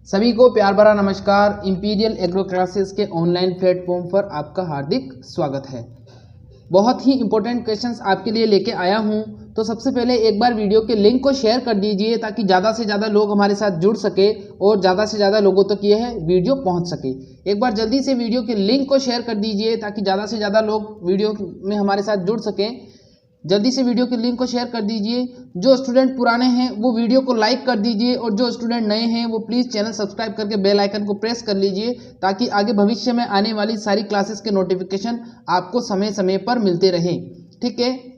सभी को प्यार भरा नमस्कार। इंपीरियल एग्रो क्लासेस के ऑनलाइन प्लेटफॉर्म पर आपका हार्दिक स्वागत है। बहुत ही इंपॉर्टेंट क्वेश्चंस आपके लिए लेके आया हूं। तो सबसे पहले एक बार वीडियो के लिंक को शेयर कर दीजिए ताकि ज़्यादा से ज़्यादा लोग हमारे साथ जुड़ सके और ज़्यादा से ज़्यादा लोगों तक ये है वीडियो पहुंच सके। एक बार जल्दी से वीडियो के लिंक को शेयर कर दीजिए ताकि ज़्यादा से ज़्यादा लोग वीडियो में हमारे साथ जुड़ सकें। जल्दी से वीडियो के लिंक को शेयर कर दीजिए। जो स्टूडेंट पुराने हैं वो वीडियो को लाइक कर दीजिए और जो स्टूडेंट नए हैं वो प्लीज़ चैनल सब्सक्राइब करके बेल आइकन को प्रेस कर लीजिए ताकि आगे भविष्य में आने वाली सारी क्लासेस के नोटिफिकेशन आपको समय समय पर मिलते रहें। ठीक है।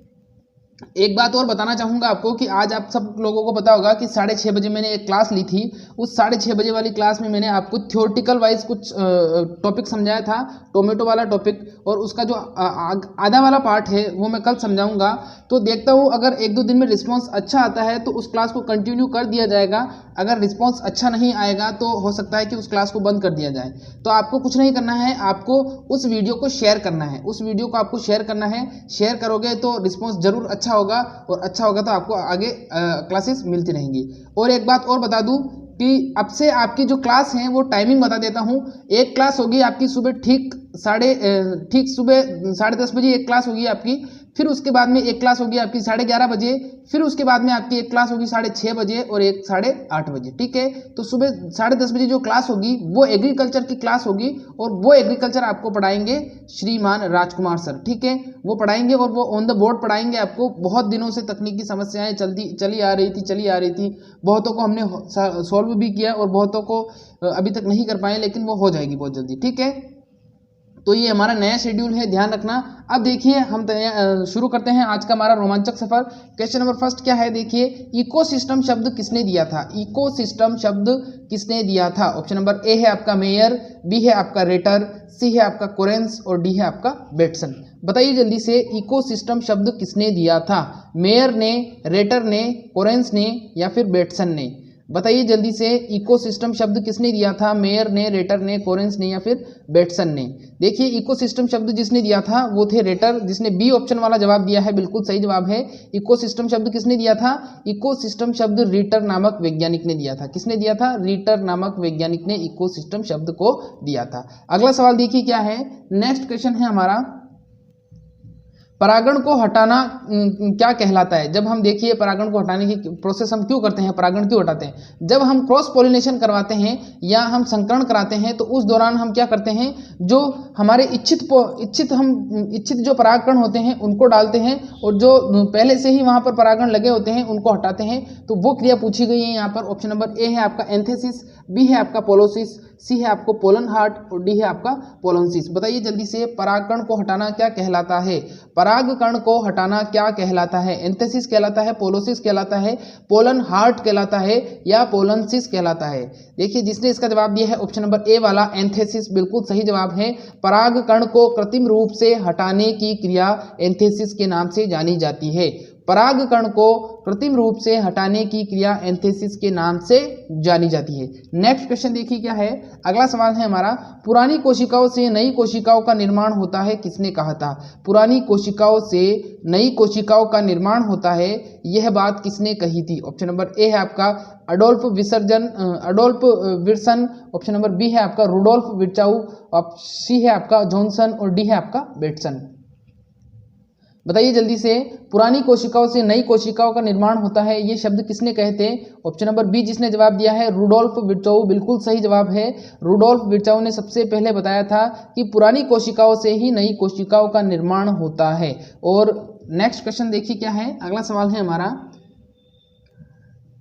एक बात और बताना चाहूँगा आपको कि आज आप सब लोगों को पता होगा कि 6:30 बजे मैंने एक क्लास ली थी। उस 6:30 बजे वाली क्लास में मैंने आपको थ्योरेटिकल वाइज कुछ टॉपिक समझाया था, टोमेटो वाला टॉपिक, और उसका जो आधा वाला पार्ट है वो मैं कल समझाऊंगा। तो देखता हूँ अगर 1-2 दिन में रिस्पॉन्स अच्छा आता है तो उस क्लास को कंटिन्यू कर दिया जाएगा। अगर रिस्पॉन्स अच्छा नहीं आएगा तो हो सकता है कि उस क्लास को बंद कर दिया जाए। तो आपको कुछ नहीं करना है, आपको उस वीडियो को शेयर करना है। उस वीडियो को आपको शेयर करना है। शेयर करोगे तो रिस्पॉन्स जरूर अच्छा होगा और अच्छा होगा तो आपको आगे क्लासेस मिलती रहेंगी। और एक बात और बता दूं कि अब से आपकी जो क्लास हैं वो टाइमिंग बता देता हूं। एक क्लास होगी आपकी सुबह ठीक सुबह 10:30 बजे एक क्लास होगी आपकी। फिर उसके बाद में एक क्लास होगी आपकी 11:30 बजे। फिर उसके बाद में आपकी एक क्लास होगी 6:30 बजे और एक 8:30 बजे। ठीक है। तो सुबह 10:30 बजे जो क्लास होगी वो एग्रीकल्चर की क्लास होगी और वो एग्रीकल्चर आपको पढ़ाएंगे श्रीमान राजकुमार सर। ठीक है। वो पढ़ाएंगे और वो ऑन द बोर्ड पढ़ाएंगे आपको। बहुत दिनों से तकनीकी समस्याएं चली आ रही थी। बहुतों को हमने सॉल्व भी किया और बहुतों को अभी तक नहीं कर पाए, लेकिन वो हो जाएगी बहुत जल्दी। ठीक है। तो ये हमारा नया शेड्यूल है, ध्यान रखना। अब देखिए हम शुरू करते हैं आज का हमारा रोमांचक सफर। क्वेश्चन नंबर फर्स्ट क्या है, देखिए इकोसिस्टम शब्द किसने दिया था? इकोसिस्टम शब्द किसने दिया था? ऑप्शन नंबर ए है आपका मेयर, बी है आपका रेटर, सी है आपका कोरेंस और डी है आपका बेटसन। बताइए जल्दी से इकोसिस्टम शब्द किसने दिया था? मेयर ने, रेटर ने, कोरेंस ने या फिर बेटसन ने? बताइए जल्दी से इकोसिस्टम शब्द किसने दिया था? मेयर ने, रेटर ने, कोरेंस ने या फिर बेटसन ने? देखिए इकोसिस्टम शब्द जिसने दिया था वो थे रेटर, जिसने बी ऑप्शन वाला जवाब दिया है, बिल्कुल सही जवाब है। इकोसिस्टम शब्द किसने दिया था? इकोसिस्टम शब्द रीटर नामक वैज्ञानिक ने दिया था। किसने दिया था? रीटर नामक वैज्ञानिक ने इकोसिस्टम शब्द को दिया था। अगला सवाल देखिए क्या है, नेक्स्ट क्वेश्चन है हमारा, परागण को हटाना क्या कहलाता है? जब हम देखिए परागण को हटाने की प्रोसेस हम क्यों करते हैं, परागण क्यों हटाते हैं? जब हम क्रॉस पॉलिनेशन करवाते हैं या हम संकरण कराते हैं तो उस दौरान हम क्या करते हैं, जो हमारे इच्छित जो परागकण होते हैं उनको डालते हैं और जो पहले से ही वहां पर परागण लगे होते हैं उनको हटाते हैं। तो वो क्रिया पूछी गई है यहाँ पर। ऑप्शन नंबर ए है आपका एंथेसिस, बी है आपका पोलोसिस, सी है आपको पोलन हार्ट और डी है आपका पोलोसिस। बताइए जल्दी से परागकण को हटाना क्या कहलाता है? परागकण को हटाना क्या कहलाता है? एंथेसिस कहलाता है, पोलोसिस कहलाता है, पोलन हार्ट कहलाता है या पोलोसिस कहलाता है? देखिए जिसने इसका जवाब दिया है ऑप्शन नंबर ए वाला एंथेसिस, बिल्कुल सही जवाब है। परागकण को कृत्रिम रूप से हटाने की क्रिया एंथेसिस के नाम से जानी जाती है। परागकण को कृत्रिम रूप से हटाने की क्रिया एंथेसिस के नाम से जानी जाती है। नेक्स्ट क्वेश्चन देखिए क्या है, अगला सवाल है हमारा, पुरानी कोशिकाओं से नई कोशिकाओं का निर्माण होता है, किसने कहा था? पुरानी कोशिकाओं से नई कोशिकाओं का निर्माण होता है, यह बात किसने कही थी? ऑप्शन नंबर ए है आपका Adolf Wilson, option number B है आपका रुडोल्फ विर्चाउ, सी है आपका जॉनसन और डी है आपका बेटसन। बताइए जल्दी से पुरानी कोशिकाओं से नई कोशिकाओं का निर्माण होता है, ये शब्द किसने कहे थे? ऑप्शन नंबर बी जिसने जवाब दिया है रुडोल्फ विर्चाउ, बिल्कुल सही जवाब है। रुडोल्फ विर्चाउ ने सबसे पहले बताया था कि पुरानी कोशिकाओं से ही नई कोशिकाओं का निर्माण होता है। और नेक्स्ट क्वेश्चन देखिए क्या है, अगला सवाल है हमारा,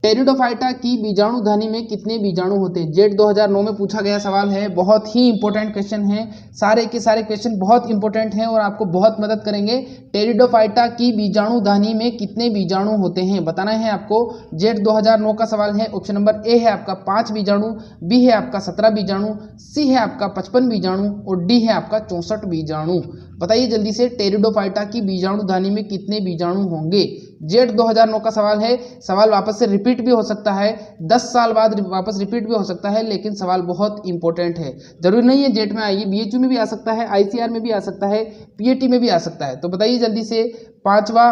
टेरिडोफाइटा की बीजाणुधनी में कितने बीजाणु होते हैं? जेट 2009 में पूछा गया सवाल है, बहुत ही इंपॉर्टेंट क्वेश्चन है। सारे के सारे क्वेश्चन बहुत इंपॉर्टेंट हैं और आपको बहुत मदद करेंगे। टेरिडोफाइटा की बीजाणुधनी में कितने बीजाणु होते हैं बताना है आपको। जेट 2009 का सवाल है। ऑप्शन नंबर ए है आपका 5 बीजाणु, बी है आपका 17 बीजाणु, सी है आपका 55 बीजाणु और डी है आपका 64 बीजाणु। बताइए जल्दी से टेरिडोफाइटा की बीजाणुधनी में कितने बीजाणु होंगे? जेट 2009 का सवाल है। सवाल वापस से रिपीट भी हो सकता है, 10 साल बाद वापस रिपीट भी हो सकता है, लेकिन सवाल बहुत इंपॉर्टेंट है। जरूरी नहीं है जेट में आइए, बीएचयू में भी आ सकता है, आईसीआर में भी आ सकता है, पीएटी में भी आ सकता है। तो बताइए जल्दी से पांचवा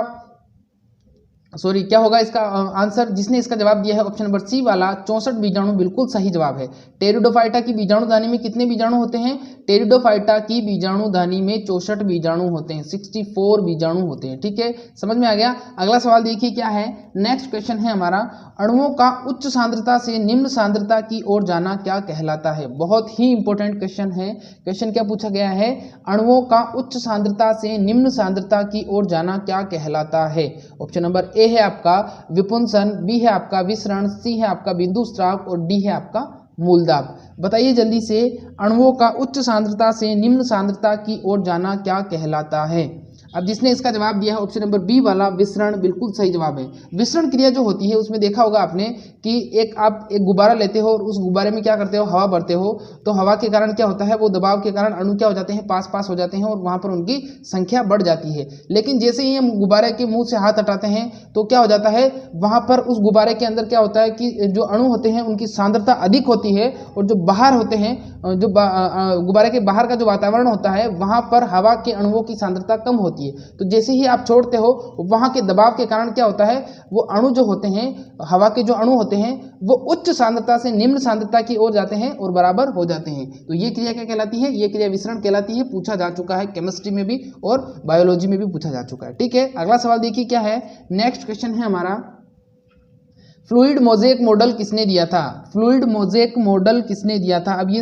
सॉरी क्या होगा इसका आंसर, जिसने इसका जवाब दिया है ऑप्शन नंबर सी वाला 64 बीजाणु बिल्कुल सही जवाब है। टेरिडोफाइटा की बीजाणुदानी में कितने बीजाणु होते हैं? टेरिडोफाइटा की बीजाणुदानी में 64 बीजाणु होते हैं, 64 बीजाणु होते हैं। ठीक है, समझ में आ गया। अगला सवाल देखिए क्या है, नेक्स्ट क्वेश्चन है हमारा, अणुओं का उच्च सांद्रता से निम्न सांद्रता की ओर जाना क्या कहलाता है? बहुत ही इंपॉर्टेंट क्वेश्चन है। क्वेश्चन क्या पूछा गया है, अणुओं का उच्च सांद्रता से निम्न सांद्रता की ओर जाना क्या कहलाता है? ऑप्शन नंबर ए है आपका विपुंसन, बी है आपका विसरण, सी है आपका बिंदु स्राव और डी है आपका मूलदाब। बताइए जल्दी से, अणुओं का उच्च सांद्रता से निम्न सांद्रता की ओर जाना क्या कहलाता है? अब जिसने इसका जवाब दिया है ऑप्शन नंबर बी वाला विसरण बिल्कुल सही जवाब है। विसरण क्रिया जो होती है उसमें देखा होगा आपने कि आप एक गुब्बारा लेते हो और उस गुब्बारे में क्या करते हो, हवा भरते हो, तो हवा के कारण क्या होता है, वो दबाव के कारण अणु क्या हो जाते हैं, पास पास हो जाते हैं और वहां पर उनकी संख्या बढ़ जाती है। लेकिन जैसे ही हम गुब्बारे के मुंह से हाथ हटाते हैं तो क्या हो जाता है, वहां पर उस गुब्बारे के अंदर क्या होता है कि जो अणु होते हैं उनकी सांद्रता अधिक होती है और जो बाहर होते हैं, जो गुब्बारे के बाहर का जो वातावरण होता है वहां पर हवा के अणुओं की सांद्रता कम होती है। तो जैसे ही आप छोड़ते हो वहां के दबाव के कारण क्या होता है, वो अणु जो होते हैं, हवा के जो अणु होते हैं वो उच्च सांद्रता से निम्न सांद्रता की ओर जाते हैं और बराबर हो जाते हैं। तो ये क्रिया क्या कहलाती है? ये क्रिया विसरण कहलाती है। पूछा जा चुका है केमिस्ट्री में भी और बायोलॉजी में भी पूछा जा चुका है। ठीक है, अगला सवाल देखिए क्या है, नेक्स्ट क्वेश्चन है हमारा, फ्लूइड मोज़ेक मॉडल किसने दिया था? फ्लूइड मोज़ेक मॉडल किसने दिया था? अब ये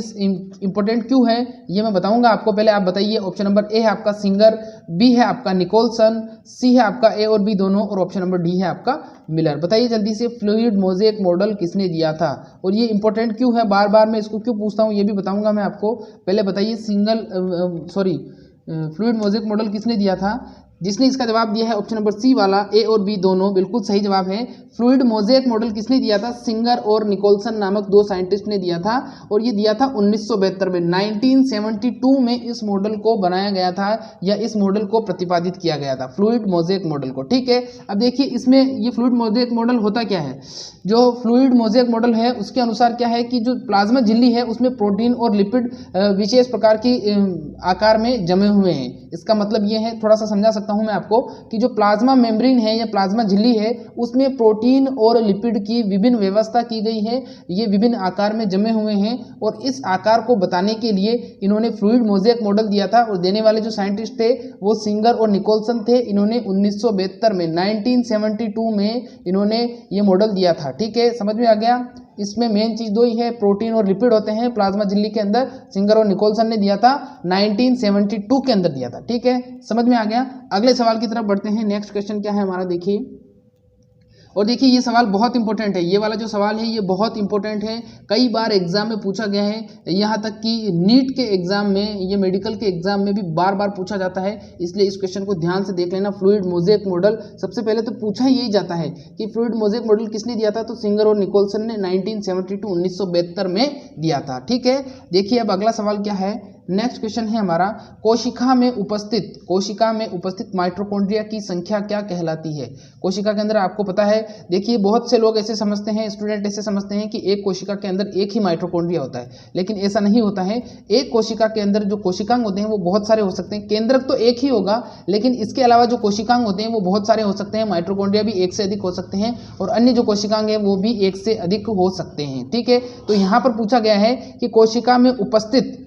इंपॉर्टेंट क्यों है ये मैं बताऊंगा आपको, पहले आप बताइए। ऑप्शन नंबर ए है आपका सिंगर, बी है आपका निकोलसन, सी है आपका ए और बी दोनों और ऑप्शन नंबर डी है आपका मिलर। बताइए जल्दी से, फ्लूइड मोज़ेक मॉडल किसने दिया था और ये इंपॉर्टेंट क्यों है, बार बार मैं इसको क्यों पूछता हूँ ये भी बताऊंगा मैं आपको। पहले बताइए फ्लूइड मोज़ेक मॉडल किसने दिया था? जिसने इसका जवाब दिया है ऑप्शन नंबर सी वाला ए और बी दोनों बिल्कुल सही जवाब है। फ्लूइड मोज़ेक मॉडल किसने दिया था? सिंगर और निकोलसन नामक दो साइंटिस्ट ने दिया था और ये दिया था 1972 में। 1972 में इस मॉडल को बनाया गया था या इस मॉडल को प्रतिपादित किया गया था, फ्लूइड मोज़ेक मॉडल को। ठीक है, अब देखिए इसमें ये फ्लूइड मोज़ेक मॉडल होता क्या है। जो फ्लूइड मोज़ेक मॉडल है उसके अनुसार क्या है कि जो प्लाज्मा झिल्ली है उसमें प्रोटीन और लिपिड विशेष प्रकार की आकार में जमे हुए हैं। इसका मतलब ये है, थोड़ा सा समझा सकता हूं मैं आपको, कि जो प्लाज्मा मेम्ब्रेन है या प्लाज्मा झिल्ली है उसमें प्रोटीन और लिपिड की विभिन्न व्यवस्था की गई है। ये विभिन्न आकार में जमे हुए हैं और इस आकार को बताने के लिए इन्होंने फ्लूइड मोज़ेक मॉडल दिया था और देने वाले जो साइंटिस्ट थे वो सिंगर और निकोलसन थे। इन्होंने 1972 में 1972 में इन्होंने ये मॉडल दिया था। ठीक है, समझ में आ गया। इसमें मेन चीज दो ही है, प्रोटीन और लिपिड होते हैं प्लाज्मा झिल्ली के अंदर। सिंगर और निकोलसन ने दिया था 1972 के अंदर दिया था। ठीक है, समझ में आ गया। अगले सवाल की तरफ बढ़ते हैं। नेक्स्ट क्वेश्चन क्या है हमारा, देखिए। और देखिए ये सवाल बहुत इंपॉर्टेंट है, ये वाला जो सवाल है ये बहुत इंपॉर्टेंट है, कई बार एग्जाम में पूछा गया है, यहाँ तक कि नीट के एग्जाम में, ये मेडिकल के एग्जाम में भी बार बार पूछा जाता है, इसलिए इस क्वेश्चन को ध्यान से देख लेना। फ्लूइड मोज़ेक मॉडल सबसे पहले तो पूछा यही जाता है कि फ्लूइड मोज़ेक मॉडल किसने दिया था, तो सिंगर और निकोलसन ने 1972 में दिया था। ठीक है, देखिए अब अगला सवाल क्या है, नेक्स्ट क्वेश्चन है हमारा, कोशिका में उपस्थित माइटोकॉन्ड्रिया की संख्या क्या कहलाती है? कोशिका के अंदर आपको पता है, देखिए बहुत से लोग ऐसे समझते हैं, स्टूडेंट ऐसे समझते हैं कि एक कोशिका के अंदर एक ही माइटोकॉन्ड्रिया होता है, लेकिन ऐसा नहीं होता है। एक कोशिका के अंदर जो कोशिकांग होते हैं वो बहुत सारे हो सकते हैं। केंद्रक तो एक ही होगा, लेकिन इसके अलावा जो कोशिकांग होते हैं वो बहुत सारे हो सकते हैं। माइटोकॉन्ड्रिया भी एक से अधिक हो सकते हैं और अन्य जो कोशिकांग है वो भी एक से अधिक हो सकते हैं। ठीक है, तो यहाँ पर पूछा गया है कि कोशिका में उपस्थित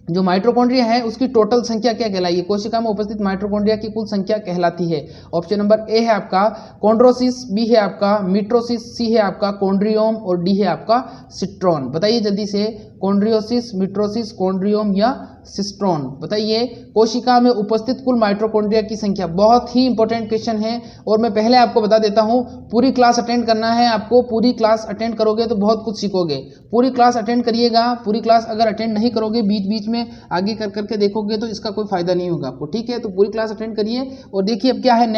जो माइटोकॉन्ड्रिया है उसकी टोटल संख्या क्या कहलाएगी? कोशिका में उपस्थित माइटोकॉन्ड्रिया की कुल संख्या कहलाती है। ऑप्शन नंबर ए है आपका कॉन्ड्रोसिस, बी है आपका मिटोसिस, सी है आपका कॉन्ड्रियोम और डी है आपका सिस्ट्रॉन। बताइए जल्दी से, कॉन्ड्रियोसिस, मिटोसिस, कॉन्ड्रियोम या सिस्ट्रॉन? बताइए, कोशिका में उपस्थित कुल माइटोकॉन्ड्रिया की संख्या। बहुत ही इंपॉर्टेंट क्वेश्चन है और मैं पहले आपको बता देता हूं, पूरी क्लास अटेंड करना है आपको। पूरी क्लास अटेंड करोगे तो बहुत कुछ सीखोगे। पूरी क्लास अटेंड करिएगा। पूरी क्लास अगर अटेंड नहीं करोगे, बीच बीच में आगे कर करके देखोगे तो इसका कोई फायदा नहीं होगा आपको। ठीक है, तो पूरी क्लास अटेंड करिए। और देखिए अब क्या है,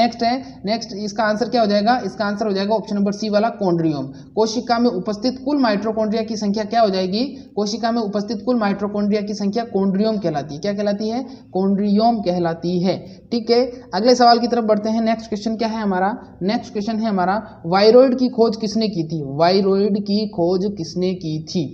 नेक्स्ट इसका आंसर क्या हो जाएगा? इसका आंसर हो जाएगा ऑप्शन नंबर सी वाला कॉन्ड्रियोम। कोशिका में उपस्थित कुल माइटोकॉन्ड्रिया की संख्या क्या हो जाएगी? कोशिका में उपस्थित कुल माइटोकॉन्ड्रिया की संख्या कॉन्ड्रियोम कहलाती है। क्या कहलाती है? कॉन्ड्रियोम कहलाती है। ठीक है, अगले सवाल की तरफ बढ़ते हैं। नेक्स्ट क्वेश्चन क्या है हमारा? नेक्स्ट क्वेश्चन है हमारा, वायरॉइड की खोज किसने की थी? वायरॉइड की खोज किसने की थी?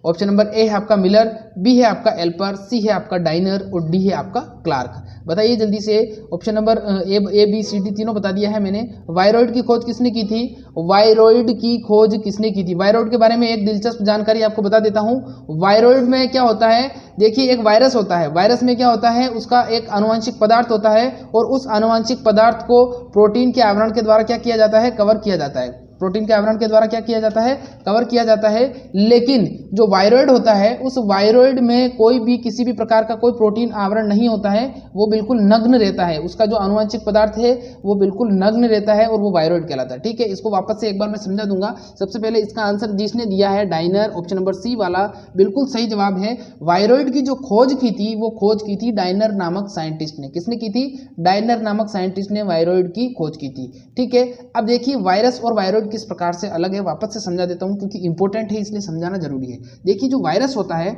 ऑप्शन नंबर ए है आपका मिलर, बी है आपका एल्पर, सी है आपका डाइनर और डी है आपका क्लार्क। बताइए जल्दी से। Option number A B C D तीनों बता दिया है मैंने। वायरॉइड की खोज किसने की थी? वायरॉइड की खोज किसने की थी? वायरॉइड के बारे में एक दिलचस्प जानकारी आपको बता देता हूं। वायरॉइड में क्या होता है, देखिए एक वायरस होता है, वायरस में क्या होता है, उसका एक आनुवंशिक पदार्थ होता है और उस आनुवंशिक पदार्थ को प्रोटीन के आवरण के द्वारा क्या किया जाता है, कवर किया जाता है। प्रोटीन के आवरण के द्वारा क्या किया जाता है, कवर किया जाता है। लेकिन जो वायरॉइड होता है उस वायरॉइड में कोई भी किसी भी प्रकार का कोई प्रोटीन आवरण नहीं होता है, वो बिल्कुल नग्न रहता है, उसका जो आनुवंशिक पदार्थ है वो बिल्कुल नग्न रहता है और वो वायरॉइड कहलाता है। ठीक है, इसको वापस से एक बार मैं समझा दूंगा। सबसे पहले इसका आंसर जिसने दिया है डाइनर, ऑप्शन नंबर सी वाला बिल्कुल सही जवाब है। वायरॉइड की जो खोज की थी वो खोज की थी डाइनर नामक साइंटिस्ट ने। किसने की थी? डाइनर नामक साइंटिस्ट ने वायरॉइड की खोज की थी। ठीक है, अब देखिए वायरस और वायरॉइड किस प्रकार से अलग है, वापस से समझा देता हूं क्योंकि इंपॉर्टेंट है इसलिए समझाना जरूरी है। देखिए जो वायरस होता है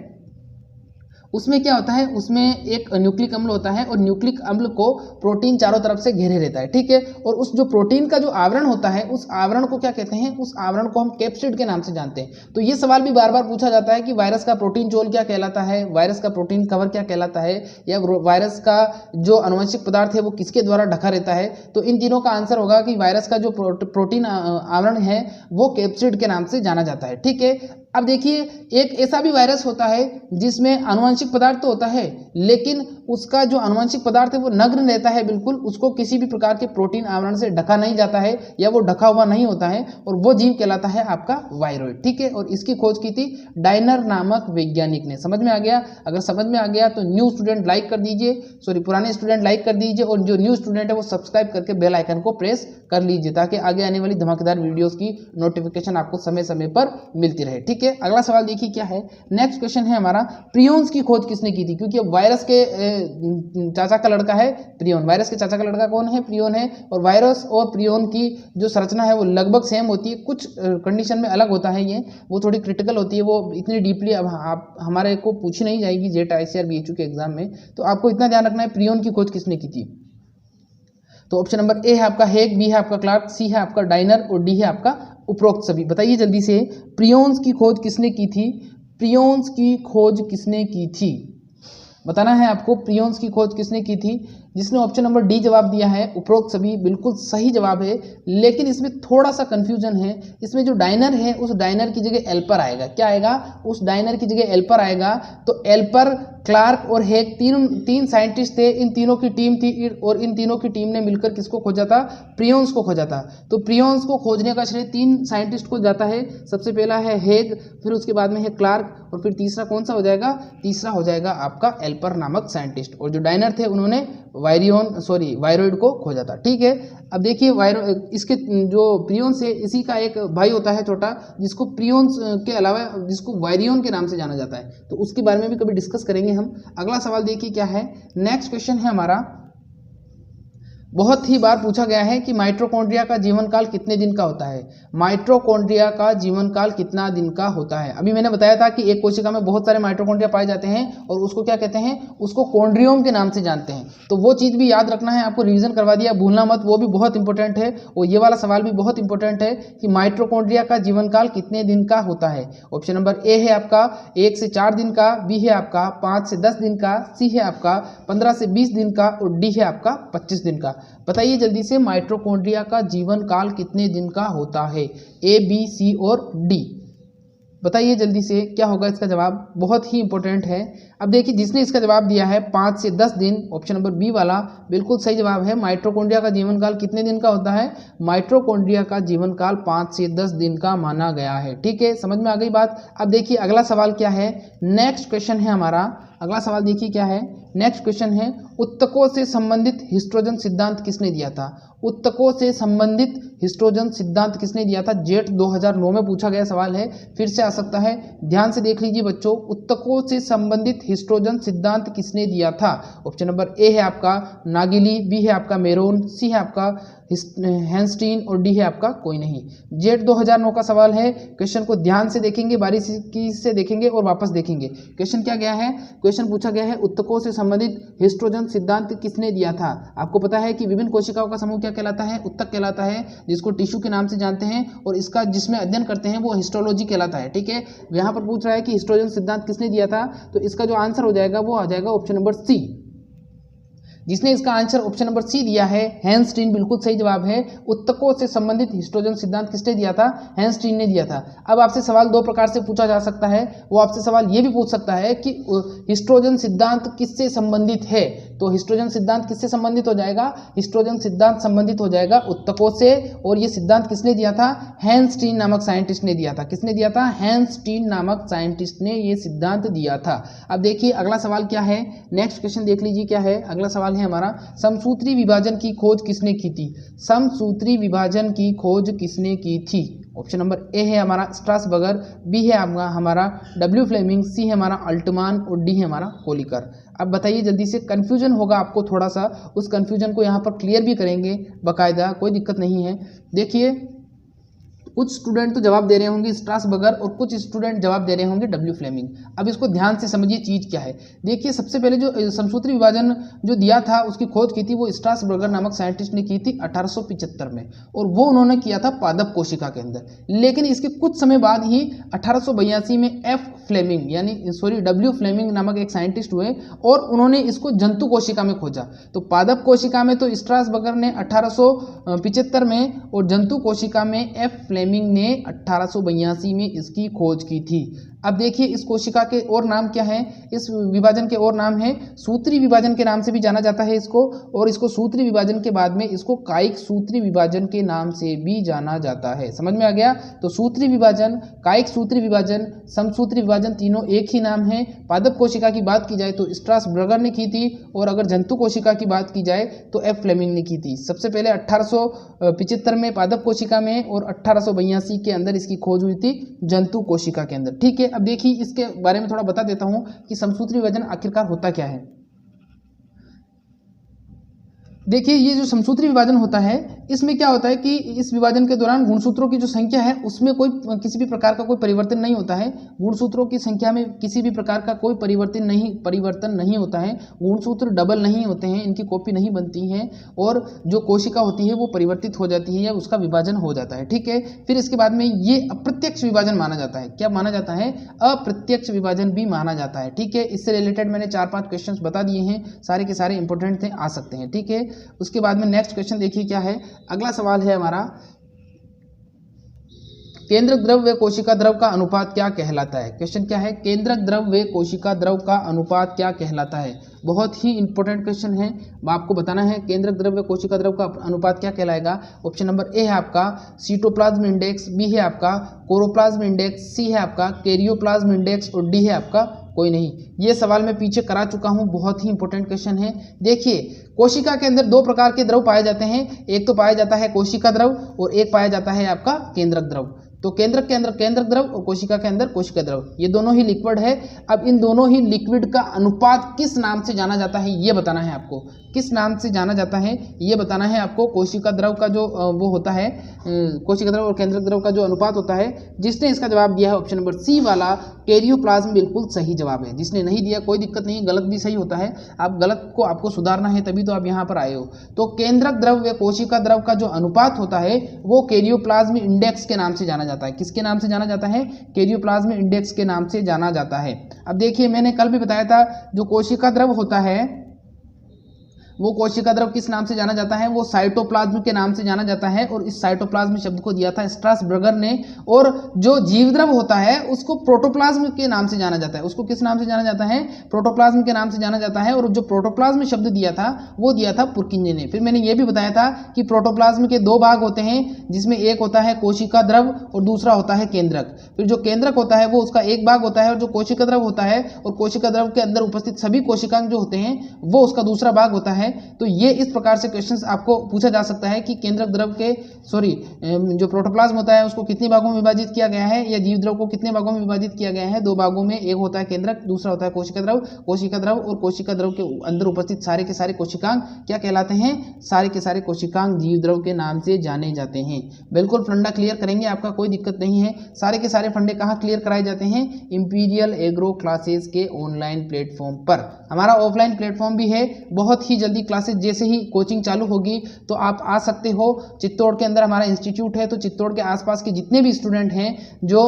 उसमें क्या होता है, उसमें एक न्यूक्लिक अम्ल होता है और न्यूक्लिक अम्ल को प्रोटीन चारों तरफ से घेरे रहता है। ठीक है, और उस जो प्रोटीन का जो आवरण होता है उस आवरण को क्या कहते हैं, उस आवरण को हम कैप्सिड के नाम से जानते हैं। तो ये सवाल भी बार बार पूछा जाता है कि वायरस का प्रोटीन चोल क्या कहलाता है, वायरस का प्रोटीन कवर क्या कहलाता है, या वायरस का जो आनुवंशिक पदार्थ है वो किसके द्वारा ढका रहता है। तो इन तीनों का आंसर होगा कि वायरस का जो प्रोटीन आवरण है वो कैप्सिड के नाम से जाना जाता है। ठीक है, अब देखिए एक ऐसा भी वायरस होता है जिसमें आनुवंशिक पदार्थ तो होता है लेकिन उसका जो आनुवंशिक पदार्थ है वो नग्न रहता है, बिल्कुल उसको किसी भी प्रकार के प्रोटीन आवरण से ढका नहीं जाता है या वो ढका हुआ नहीं होता है, और वो जीव कहलाता है आपका वायरॉइड। ठीक है, और इसकी खोज की थी डाइनर नामक वैज्ञानिक ने। समझ में आ गया? अगर समझ में आ गया तो न्यू स्टूडेंट लाइक कर दीजिए, सॉरी पुराने स्टूडेंट लाइक कर दीजिए, और जो न्यू स्टूडेंट है वो सब्सक्राइब करके बेल आइकन को प्रेस कर लीजिए ताकि आगे आने वाली धमाकेदार वीडियोस की नोटिफिकेशन आपको समय समय पर मिलती रहे। ठीक है, अगला सवाल देखिए क्या है। नेक्स्ट क्वेश्चन है हमारा, प्रियोन्स की खोज किसने की थी? क्योंकि अब वायरस के चाचा का लड़का है प्रियोन, वायरस के चाचा का लड़का कौन है? प्रियोन है। और वायरस और प्रियोन की जो संरचना है वो लगभग सेम होती है, कुछ कंडीशन में अलग होता है, ये वो थोड़ी क्रिटिकल होती है, वो इतनी डीपली अब आप हमारे को पूछी नहीं जाएगी जेट ICAR BHU के एग्जाम में। तो आपको इतना ध्यान रखना है प्रियोन की खोज किसने की थी। तो ऑप्शन नंबर ए है आपका हेग, बी है आपका क्लार्क, सी है आपका डाइनर और डी है आपका उपरोक्त सभी। बताइए जल्दी से, प्रियोन्स की खोज किसने की थी? प्रियोन्स की खोज किसने की थी? बताना है आपको, प्रियोन्स की खोज किसने की थी? जिसने ऑप्शन नंबर डी जवाब दिया है उपरोक्त सभी बिल्कुल सही जवाब है, लेकिन इसमें थोड़ा सा कंफ्यूजन है। इसमें जो डाइनर है उस डाइनर की जगह एल्पर आएगा। क्या आएगा? उस डाइनर की जगह एल्पर आएगा। तो एल्पर, क्लार्क और हेग तीन साइंटिस्ट थे, इन तीनों की टीम थी और इन तीनों की टीम ने मिलकर किसको खोजा था? प्रियोन्स को खोजा था। तो प्रियोन्स को खोजने का श्रेय 3 साइंटिस्ट को जाता है। सबसे पहला है हेग, फिर उसके बाद में है क्लार्क और फिर तीसरा कौन सा हो जाएगा? तीसरा हो जाएगा आपका एल्पर नामक साइंटिस्ट। और जो डाइनर थे उन्होंने वायरॉइड को खोजा था। ठीक है, अब देखिए इसके जो प्रियोन्स है इसी का एक भाई होता है छोटा, जिसको प्रियोन्स के अलावा जिसको वायरियोन के नाम से जाना जाता है, तो उसके बारे में भी कभी डिस्कस करेंगे हम। अगला सवाल देखिए क्या है। नेक्स्ट क्वेश्चन है हमारा, बहुत ही बार पूछा गया है कि माइटोकॉन्ड्रिया का जीवन काल कितने दिन का होता है? माइटोकॉन्ड्रिया का जीवन काल कितना दिन का होता है? अभी मैंने बताया था कि एक कोशिका में बहुत सारे माइटोकॉन्ड्रिया पाए जाते हैं और उसको क्या कहते हैं? उसको कॉन्ड्रियोम के नाम से जानते हैं। तो वो चीज़ भी याद रखना है, आपको रिवीजन करवा दिया, भूलना मत, वो भी बहुत इंपॉर्टेंट है। और ये वाला सवाल भी बहुत इंपॉर्टेंट है कि माइटोकॉन्ड्रिया का जीवन काल कितने दिन का होता है। ऑप्शन नंबर ए है आपका 1 से 4 दिन का, बी है आपका 5 से 10 दिन का, सी है आपका 15 से 20 दिन का और डी है आपका 25 दिन का। बताइए जल्दी से, माइटोकॉन्ड्रिया का जीवन काल कितने दिन का होता है? ए, बी, सी और डी। बताइए जल्दी से क्या होगा इसका जवाब, बहुत ही इंपॉर्टेंट है। अब देखिए जिसने इसका जवाब दिया है 5 से 10 दिन, ऑप्शन नंबर बी वाला बिल्कुल सही जवाब है। माइटोकॉन्ड्रिया का जीवन काल कितने दिन का होता है? माइटोकॉन्ड्रिया का जीवन काल 5 से 10 दिन का माना गया है। ठीक है, समझ में आ गई बात। अब देखिए अगला सवाल क्या है। नेक्स्ट क्वेश्चन है हमारा, अगला सवाल देखिए क्या है। नेक्स्ट क्वेश्चन है, उत्तकों से संबंधित हिस्ट्रोजन सिद्धांत किसने दिया था? उत्तकों से संबंधित हिस्ट्रोजन सिद्धांत किसने दिया था? जेट 2009 में पूछा गया सवाल है, फिर से आ सकता है, ध्यान से देख लीजिए बच्चों। उत्तकों से संबंधित हिस्ट्रोजन सिद्धांत किसने दिया था? ऑप्शन नंबर ए है आपका नागिली, बी है आपका मेरोन, सी है आपका हैंस्टीन और डी है आपका कोई नहीं। जेट 2009 का सवाल है, क्वेश्चन को ध्यान से देखेंगे, बारीकी से देखेंगे और वापस देखेंगे। क्वेश्चन क्या गया है? क्वेश्चन पूछा गया है उत्तकों से संबंधित हिस्ट्रोजन सिद्धांत किसने दिया था? आपको पता है कि विभिन्न कोशिकाओं का समूह क्या कहलाता है? उत्तक कहलाता है, जिसको टिश्यू के नाम से जानते हैं, और इसका जिसमें अध्ययन करते हैं वो हिस्टोलॉजी कहलाता है। ठीक है, यहाँ पर पूछ रहा है कि हिस्ट्रोजन सिद्धांत किसने दिया था, तो इसका जो आंसर हो जाएगा वो आ जाएगा ऑप्शन नंबर सी। जिसने इसका आंसर ऑप्शन नंबर सी दिया है हैंस टीन, बिल्कुल सही जवाब है। उत्तकों से संबंधित हिस्ट्रोजन सिद्धांत किसने दिया था? हैंस टीन ने दिया था। अब आपसे सवाल दो प्रकार से पूछा जा सकता है। वो आपसे सवाल ये भी पूछ सकता है कि हिस्ट्रोजन सिद्धांत किससे संबंधित है, तो हिस्ट्रोजन सिद्धांत किससे संबंधित हो जाएगा? हिस्ट्रोजन सिद्धांत संबंधित हो जाएगा उत्तकों से, और ये सिद्धांत किसने दिया था? हैंस टीन नामक साइंटिस्ट ने दिया था। किसने दिया था? हैंस टीन नामक साइंटिस्ट ने ये सिद्धांत दिया था। अब देखिए अगला सवाल क्या है, नेक्स्ट क्वेश्चन देख लीजिए क्या है। अगला सवाल है हमारा, समसूत्री विभाजन की खोज किसने की थी? समसूत्री विभाजन की खोज किसने की थी? ऑप्शन नंबर ए है हमारा स्ट्रासबर्गर, बी है हमारा डब्ल्यू फ्लेमिंग, सी है हमारा अल्टमान और डी है हमारा कोलिकर। अब बताइए जल्दी से, कंफ्यूजन होगा आपको थोड़ा सा, उस कंफ्यूजन को यहाँ पर क्लियर भी करेंगे बाकायदा, कोई दिक्कत नहीं है। देखिए कुछ स्टूडेंट तो जवाब दे रहे होंगे स्ट्रासबर्गर और कुछ स्टूडेंट जवाब दे रहे होंगे डब्ल्यू फ्लेमिंग। अब इसको ध्यान से समझिए चीज़ क्या है। देखिए सबसे पहले जो समसूत्री विभाजन जो दिया था उसकी खोज की थी वो स्ट्रासबर्गर नामक साइंटिस्ट ने की थी 1875 में, और वो उन्होंने किया था पादप कोशिका के अंदर। लेकिन इसके कुछ समय बाद ही 1882 में डब्ल्यू फ्लेमिंग नामक एक साइंटिस्ट हुए और उन्होंने इसको जंतु कोशिका में खोजा। तो पादप कोशिका में तो स्ट्रासबर्गर ने 1875 में और जंतु कोशिका में एफ फ्लेमिंग ने 1882 में इसकी खोज की थी। अब देखिए इस कोशिका के और नाम क्या है, इस विभाजन के और नाम है सूत्री विभाजन के नाम से भी जाना जाता है इसको, और इसको सूत्री विभाजन के बाद में इसको कायिक सूत्री विभाजन के नाम से भी जाना जाता है। समझ में आ गया? तो सूत्री विभाजन, कायिक सूत्री विभाजन, समसूत्री विभाजन तीनों एक ही नाम है। पादप कोशिका की बात की जाए तो स्ट्रासबर्गर ने की थी, और अगर जंतु कोशिका की बात की जाए तो एफ फ्लेमिंग ने की थी। सबसे पहले 1875 में पादप कोशिका में और 1882 के अंदर इसकी खोज हुई थी जंतु कोशिका के अंदर। ठीक है, अब देखिए इसके बारे में थोड़ा बता देता हूं कि समसूत्री विभाजन आखिरकार होता क्या है। देखिए ये जो समसूत्री विभाजन होता है इसमें क्या होता है कि इस विभाजन के दौरान गुणसूत्रों की जो संख्या है उसमें किसी भी प्रकार का कोई परिवर्तन नहीं होता है। गुणसूत्रों की संख्या में किसी भी प्रकार का कोई परिवर्तन नहीं होता है। गुणसूत्र डबल नहीं होते हैं, इनकी कॉपी नहीं बनती हैं, और जो कोशिका होती है वो परिवर्तित हो जाती है या उसका विभाजन हो जाता है। ठीक है, फिर इसके बाद में ये अप्रत्यक्ष विभाजन माना जाता है। क्या माना जाता है? अप्रत्यक्ष विभाजन भी माना जाता है। ठीक है, इससे रिलेटेड मैंने 4-5 क्वेश्चन बता दिए हैं, सारे के सारे इंपॉर्टेंट थे, आ सकते हैं। ठीक है, उसके बाद में नेक्स्ट क्वेश्चन देखिए क्या है। अगला सवाल है हमारा, केंद्रक द्रव व कोशिका द्रव का अनुपात क्या कहलाता है? क्वेश्चन क्या है? केंद्रक द्रव व कोशिका द्रव का अनुपात क्या कहलाता है? बहुत ही इंपॉर्टेंट क्वेश्चन है, आपको बताना है केंद्रक द्रव व कोशिका द्रव का अनुपात क्या कहलाएगा। ऑप्शन नंबर ए है आपका सीटोप्लाज्म इंडेक्स, बी है आपका कोरोप्लाज्म इंडेक्स, सी है आपका कैरियोप्लाज्म इंडेक्स और डी है आपका कोई नहीं। ये सवाल मैं पीछे करा चुका हूं, बहुत ही इंपॉर्टेंट क्वेश्चन है। देखिए कोशिका के अंदर दो प्रकार के द्रव पाए जाते हैं, एक तो पाया जाता है कोशिका द्रव और एक पाया जाता है आपका केंद्रक द्रव। तो केंद्रक के अंदर केंद्रक द्रव और कोशिका के अंदर कोशिका द्रव, ये दोनों ही लिक्विड है। अब इन दोनों ही लिक्विड का अनुपात किस नाम से जाना जाता है ये बताना है आपको। किस नाम से जाना जाता है ये बताना है आपको। कोशिका द्रव का जो वो होता है, कोशिका द्रव और केंद्रक द्रव का जो अनुपात होता है, जिसने इसका जवाब दिया है ऑप्शन नंबर सी वाला कैरियोप्लाज्म, बिल्कुल सही जवाब है। जिसने नहीं दिया कोई दिक्कत नहीं, गलत भी सही होता है, आप गलत को आपको सुधारना है, तभी तो आप यहाँ पर आए हो। तो केंद्रक द्रव व कोशिका द्रव का जो अनुपात होता है वो कैरियोप्लाज्म इंडेक्स के नाम से जाना जाता है। किसके नाम से जाना जाता है? कैरियोप्लाज्म इंडेक्स के नाम से जाना जाता है। अब देखिए मैंने कल भी बताया था, जो कोशिका द्रव होता है वो कोशिका द्रव किस नाम से जाना जाता है? वो साइटोप्लाज्म के नाम से जाना जाता है, और इस साइटोप्लाज्म शब्द को दिया था स्ट्रासबर्गर ने। और जो जीव द्रव होता है उसको प्रोटोप्लाज्म के नाम से जाना जाता है। उसको किस नाम से जाना जाता है? प्रोटोप्लाज्म के नाम से जाना जाता है। और जो प्रोटोप्लाज्म शब्द दिया था वो दिया था पुरकिंजे ने। फिर मैंने ये भी बताया था कि प्रोटोप्लाज्म के दो भाग होते हैं, जिसमें एक होता है कोशिका द्रव और दूसरा होता है केंद्रक। फिर जो केंद्रक होता है वो उसका एक भाग होता है, और जो कोशिका द्रव होता है और कोशिका द्रव के अंदर उपस्थित सभी कोशिकांग जो होते हैं वो उसका दूसरा भाग होता है। तो ये इस प्रकार से क्वेश्चंस आपको पूछा जा सकता है कि केंद्रक द्रव के जो प्रोटोप्लाज्म होता है उसको कितने भागों में विभाजित किया गया है, या जीव द्रव को कितने भागों में विभाजित किया गया है? दो भागों में, एक होता है केंद्रक, दूसरा होता है कोशिका द्रव। कोशिका द्रव और कोशिका द्रव के अंदर उपस्थित सारे के सारे कोशिकांग क्या कहलाते हैं? सारे के सारे कोशिकांग जीव द्रव के नाम से जाने जाते हैं। बिल्कुल फंडा क्लियर करेंगे, आपका कोई दिक्कत नहीं है। सारे के सारे फंडे कहाँ क्लियर कराए जाते हैं? इंपीरियल एग्रो क्लासेस के ऑनलाइन प्लेटफॉर्म पर। हमारा ऑफलाइन प्लेटफॉर्म भी है, बहुत ही जल्दी क्लासेस जैसे ही कोचिंग चालू होगी तो आप आ सकते हो। चित्तौड़ के अंदर हमारा इंस्टीट्यूट है, तो चित्तौड़ के आसपास के जितने भी स्टूडेंट हैं जो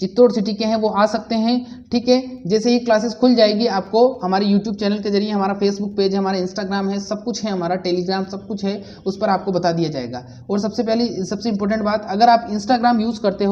चित्तौड़ सिटी के हैं वो आ सकते हैं। ठीक है, जैसे ही क्लासेस खुल जाएगी आपको हमारे यूट्यूब चैनल के जरिए, हमारा फेसबुक पेज है, हमारा इंस्टाग्राम है, सब कुछ है, हमारा टेलीग्राम सब कुछ है, उस पर आपको बता दिया जाएगा। और सबसे इंपॉर्टेंट बात, अगर आप इंस्टाग्राम यूज़ करते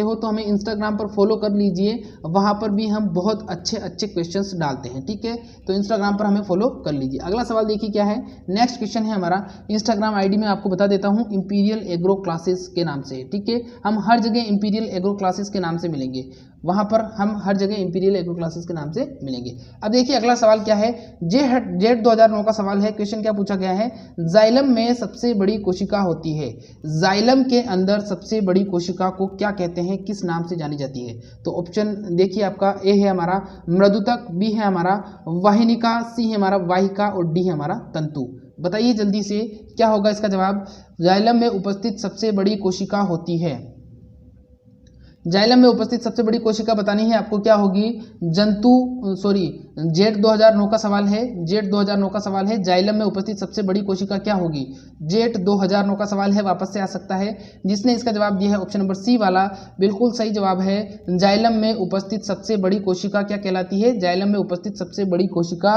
हो तो हमें इंस्टाग्राम पर फॉलो कर लीजिए, वहाँ पर भी हम बहुत अच्छे क्वेश्चंस डालते हैं। ठीक है, तो इंस्टाग्राम पर हमें फॉलो कर लीजिए। अगला सवाल देखिए क्या है, नेक्स्ट क्वेश्चन है हमारा, इंस्टाग्राम आईडी में आपको बता देता हूँ, इंपीरियल एग्रो क्लासेस के नाम से। ठीक है, हम हर जगह इंपीरियल एग्रो क्लासेस के नाम से मिलेंगे, वहाँ पर हम हर जगह इंपीरियल एग्रो क्लासेस के नाम से मिलेंगे। अब देखिए अगला सवाल क्या है, जेट 2009 का सवाल है। क्वेश्चन क्या पूछा गया है, जाइलम में सबसे बड़ी कोशिका होती है, जाइलम के अंदर सबसे बड़ी कोशिका को क्या कहते हैं, किस नाम से जानी जाती है? तो ऑप्शन देखिए आपका, ए है हमारा मृदुतक, बी है हमारा वाहिनिका, सी है हमारा वाहिका और डी है हमारा तंतु। बताइए जल्दी से क्या होगा इसका जवाब। जाइलम में उपस्थित सबसे बड़ी कोशिका होती है, जाइलम में उपस्थित सबसे बड़ी कोशिका बतानी है आपको, क्या होगी? जेट 2009 का सवाल है, जेट 2009 का सवाल है, जाइलम में उपस्थित सबसे बड़ी कोशिका क्या होगी? जेट 2009 का सवाल है, वापस से आ सकता है। जिसने इसका जवाब दिया है ऑप्शन नंबर सी वाला, बिल्कुल सही जवाब है। जाइलम में उपस्थित सबसे बड़ी कोशिका क्या कहलाती है? जाइलम में उपस्थित सबसे बड़ी कोशिका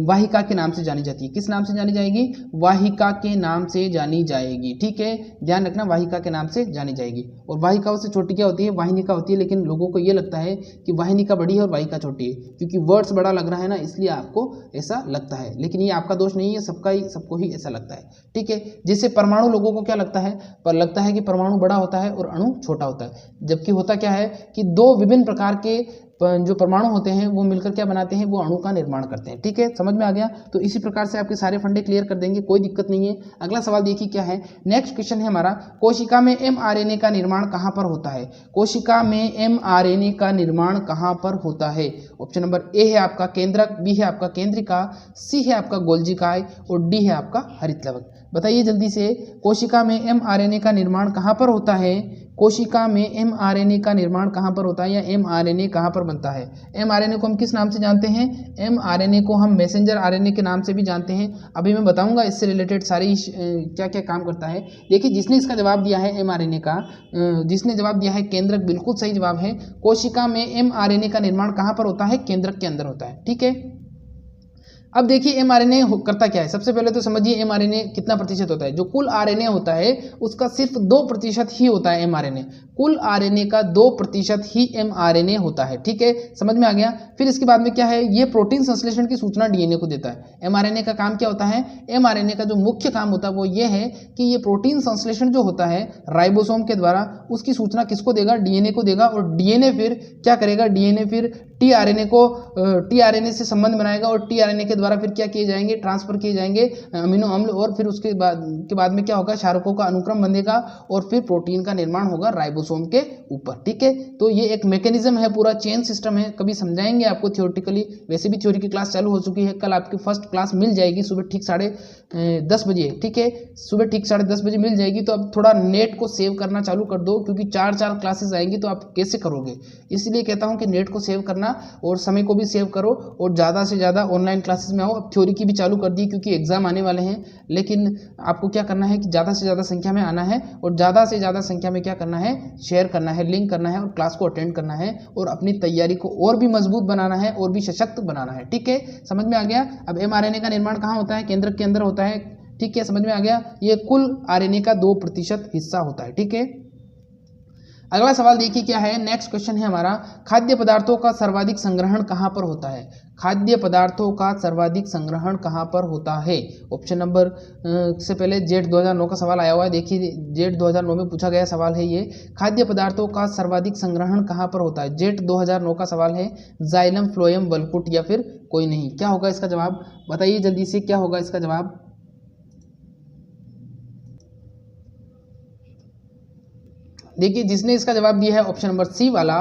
वाहिका के नाम से जानी जाती है। किस नाम से जानी जाएगी? वाहिका के नाम से जानी जाएगी। ठीक है, ध्यान रखना, वाहिका के नाम से जानी जाएगी। और वाहिकाओं से छोटी क्या होती है? वाहिनिका होती है, लेकिन लोगों को ये लगता है कि वाहिनिका बड़ी है और वाहिका छोटी है, क्योंकि वर्ड्स बड़ा लग रहा है ना, इसलिए आपको ऐसा लगता है। लेकिन ये आपका दोष नहीं है, सबको ही ऐसा लगता है। ठीक है, जैसे परमाणु लोगों को क्या लगता है? लगता है कि परमाणु बड़ा होता है और अणु छोटा होता है, जबकि होता क्या है कि दो विभिन्न प्रकार के जो परमाणु होते हैं वो मिलकर क्या बनाते हैं? वो अणु का निर्माण करते हैं। ठीक है, समझ में आ गया? तो इसी प्रकार से आपके सारे फंडे क्लियर कर देंगे, कोई दिक्कत नहीं है। अगला सवाल देखिए क्या है, नेक्स्ट क्वेश्चन है हमारा, कोशिका में mRNA का निर्माण कहाँ पर होता है? कोशिका में mRNA का निर्माण कहाँ पर होता है? ऑप्शन नंबर ए है आपका केंद्रक, बी है आपका केंद्रिका, सी है आपका गोल्जिकाय और डी है आपका हरितलवक। बताइए जल्दी से, कोशिका में mRNA का निर्माण कहाँ पर होता है? कोशिका में mRNA का निर्माण कहाँ पर होता है, या mRNA कहाँ पर बनता है? mRNA को हम किस नाम से जानते हैं? mRNA को हम मैसेंजर RNA के नाम से भी जानते हैं। अभी मैं बताऊंगा इससे रिलेटेड सारी क्या क्या काम करता है। देखिए, जिसने इसका जवाब दिया है mRNA का, जिसने जवाब दिया है केंद्रक, बिल्कुल सही जवाब है। कोशिका में mRNA का निर्माण कहाँ पर होता है? केंद्रक के अंदर होता है। ठीक है, अब देखिए mRNA करता क्या है। सबसे पहले तो समझिए mRNA कितना प्रतिशत होता है। जो कुल RNA होता है उसका सिर्फ 2% ही होता है mRNA, कुल RNA का 2% ही mRNA होता है। ठीक है, समझ में आ गया? फिर इसके बाद में क्या है, ये प्रोटीन संश्लेषण की सूचना DNA को देता है। mRNA का काम क्या होता है? mRNA का जो मुख्य काम होता है वो ये है कि ये प्रोटीन संश्लेषण जो होता है राइबोसोम के द्वारा, उसकी सूचना किसको देगा? DNA को देगा। और DNA फिर क्या करेगा? DNA फिर tRNA से संबंध बनाएगा और tRNA के द्वारा फिर क्या किए जाएंगे? ट्रांसफर किए जाएंगे अमीनो अम्ल, और फिर उसके बाद में क्या होगा? क्षारकों का अनुक्रम बनेगा और फिर प्रोटीन का निर्माण होगा राइबोसोम के ऊपर। ठीक है, तो ये एक मैकेनिज्म है, पूरा चेन सिस्टम है। कभी समझाएंगे आपको थियोरेटिकली, वैसे भी थ्योरी की क्लास चालू हो चुकी है। कल आपकी फर्स्ट क्लास मिल जाएगी सुबह ठीक 10:30 बजे। ठीक है, सुबह ठीक 10:30 बजे मिल जाएगी। तो अब थोड़ा नेट को सेव करना चालू कर दो, क्योंकि 4 क्लासेस आएंगी तो आप कैसे करोगे? इसलिए कहता हूँ कि नेट को सेव करना और समय को भी सेव करो, और ज़्यादा से ज़्यादा ऑनलाइन क्लासेस में आओ। अब थ्योरी की भी चालू कर दी, क्योंकि एग्जाम आने वाले हैं। लेकिन आपको क्या करना है कि ज़्यादा से ज़्यादा संख्या में आना है, और ज़्यादा से ज़्यादा संख्या में क्या करना है? शेयर करना है, लिंक करना है और क्लास को अटेंड करना है, और अपनी तैयारी को और भी मजबूत बनाना है और भी सशक्त बनाना है। ठीक है, समझ में आ गया? अब mRNA का निर्माण कहाँ होता है? केंद्रक के अंदर होता है। ठीक है, समझ में आ गया? ये कुल RNA का 2% हिस्सा होता है। ठीक है, अगला सवाल देखिए क्या है, नेक्स्ट क्वेश्चन है हमारा, खाद्य पदार्थों का सर्वाधिक संग्रहण कहाँ पर होता है? खाद्य पदार्थों का सर्वाधिक संग्रहण कहाँ पर होता है? ऑप्शन नंबर से पहले जेट 2009 का सवाल आया हुआ है। देखिए, जेट 2009 में पूछा गया सवाल है ये, खाद्य पदार्थों का सर्वाधिक संग्रहण कहाँ पर होता है? जेट 2009 का सवाल है, जाइलम, फ्लोएम, वलकुट या फिर कोई नहीं। क्या होगा इसका जवाब? बताइए जल्दी से, क्या होगा इसका जवाब? देखिए, जिसने इसका जवाब दिया है ऑप्शन नंबर सी वाला,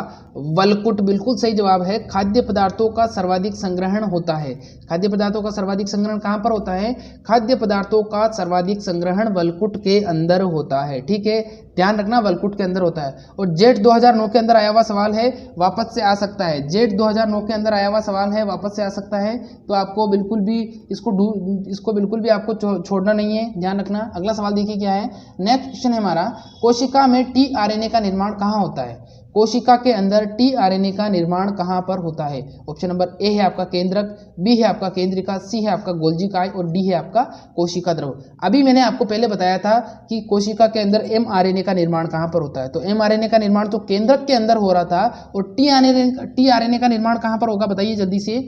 वलकुट, बिल्कुल सही जवाब है। खाद्य पदार्थों का सर्वाधिक संग्रहण होता है। खाद्य पदार्थों का सर्वाधिक संग्रहण कहाँ पर होता है? खाद्य पदार्थों का सर्वाधिक संग्रहण वलकुट के अंदर होता है। ठीक है, ध्यान रखना वलकुट के अंदर होता है। और जेट 2009 के अंदर आया हुआ सवाल है, वापस से आ सकता है। जेट 2009 के अंदर आया हुआ सवाल है, वापस से आ सकता है। तो आपको बिल्कुल भी इसको बिल्कुल भी आपको छोड़ना नहीं है, ध्यान रखना। अगला सवाल देखिए क्या है। नेक्स्ट क्वेश्चन है हमारा, कोशिका में टीआरएनए का निर्माण कहाँ होता है? कोशिका के अंदर टीआरएनए का निर्माण कहाँ पर होता है? ऑप्शन नंबर ए है आपका केंद्रक, बी है आपका केंद्रिका, सी है आपका गोल्जी काय और डी है आपका कोशिका द्रव। अभी मैंने आपको पहले बताया था कि कोशिका के अंदर एमआरएनए का निर्माण कहाँ पर होता है। तो एमआरएनए का निर्माण तो केंद्रक के अंदर हो रहा था, और टीआरएनए का निर्माण कहाँ पर होगा बताइए जल्दी से।